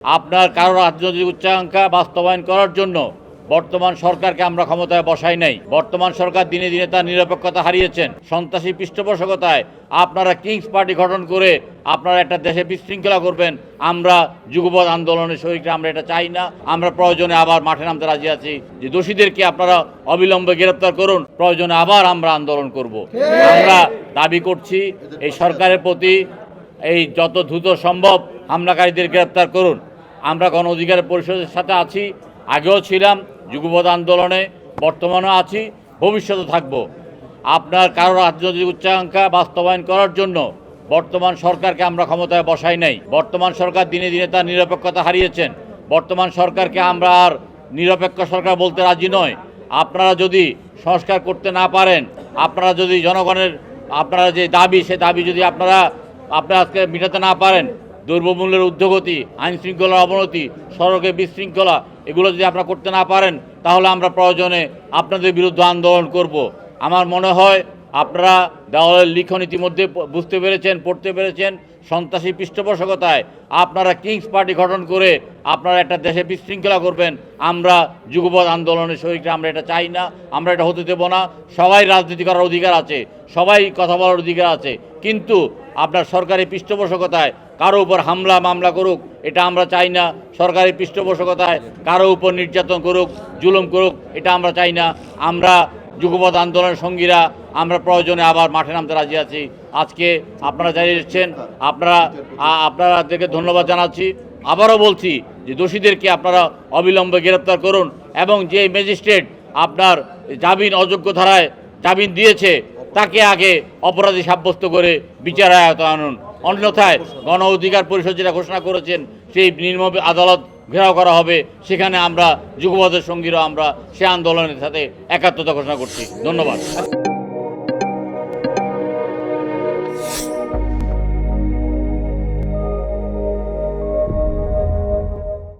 আপনার কারো রাজনৈতিক উচ্চাকাঙ্ক্ষা বাস্তবায়ন করার জন্য বর্তমান সরকারকে আমরা ক্ষমতায় বসাই নাই। বর্তমান সরকার দিনে দিনে তার নিরপেক্ষতা হারিয়েছেন। সন্ত্রাসী পৃষ্ঠপোষকতায় আপনারা কিংস পার্টি গঠন করে আপনারা একটা দেশে বিশৃঙ্খলা করবেন। আমরা যুগপৎ আন্দোলনের শরীরটা আমরা এটা চাই না। আমরা প্রয়োজনে আবার মাঠে নামতে রাজি আছি যে দোষীদেরকে আপনারা অবিলম্বে গ্রেপ্তার করুন, প্রয়োজনে আবার আমরা আন্দোলন করব। আমরা দাবি করছি এই সরকারের প্রতি এই যত দ্রুত সম্ভব হামলাকারীদের গ্রেপ্তার করুন। আমরা গণ অধিকার পরিষদের সাথে আছি, আগেও ছিলাম, যুগপৎ আন্দোলনে বর্তমানেও আছি, ভবিষ্যতে থাকব। আপনার কারো রাজনৈতিক উচ্চাকাঙ্ক্ষা বাস্তবায়ন করার জন্য বর্তমান সরকারকে আমরা ক্ষমতায় বসাই নাই। বর্তমান সরকার দিনে দিনে তার নিরপেক্ষতা হারিয়েছেন। বর্তমান সরকারকে আমরা আর নিরপেক্ষ সরকার বলতে রাজি নয়। আপনারা যদি সংস্কার করতে না পারেন, আপনারা যদি জনগণের আপনারা যে দাবি সে দাবি যদি আপনারা আজকে মেটাতে না পারেন, দ্রব্যমূল্যের ঊর্ধ্বগতি, আইনশৃঙ্খলার অবনতি, সড়কে বিশৃঙ্খলা, এগুলো যদি আপনারা করতে না পারেন, তাহলে আমরা প্রয়োজনে আপনাদের বিরুদ্ধে আন্দোলন করব। আমার মনে হয় আপনারা দেওয়ালের লিখন ইতিমধ্যে বুঝতে পেরেছেন, পড়তে পেরেছেন। সন্ত্রাসী পৃষ্ঠপোষকতায় আপনারা কিংস পার্টি গঠন করে আপনারা একটা দেশে বিশৃঙ্খলা করবেন। আমরা যুগপৎ আন্দোলনের শরীরটা আমরা এটা চাই না, আমরা এটা হতে দেব না। সবাই রাজনীতি করার অধিকার আছে, সবাই কথা বলার অধিকার আছে, কিন্তু আপনার সরকারি পৃষ্ঠপোষকতায় কারো উপর হামলা মামলা করুক, এটা আমরা চাই না। সরকারি পৃষ্ঠপোষকতায় কারো উপর নির্যাতন করুক, জুলুম করুক, এটা আমরা চাই না। আমরা যুগপৎ আন্দোলনের সঙ্গীরা আমরা প্রয়োজনে আবার মাঠে নামতে রাজি আছি। আজকে আপনারা জানিয়ে দিচ্ছেন, আপনাদেরকে ধন্যবাদ জানাচ্ছি। আবারও বলছি যে দোষীদেরকে আপনারা অবিলম্বে গ্রেপ্তার করুন এবং যে ম্যাজিস্ট্রেট আপনার জামিন অযোগ্য ধারায় জামিন দিয়েছে তাকে আগে অপরাধী সাব্যস্ত করে বিচারের আওতায় আনুন। অন্যথায় গণ অধিকার পরিষদ যেটা ঘোষণা করেছেন সেই নির্মম আদালত ঘেরাও করা হবে। সেখানে আমরা যুগপথের সঙ্গীরা আমরা সে আন্দোলনের সাথে একাত্মতা ঘোষণা করছি। ধন্যবাদ।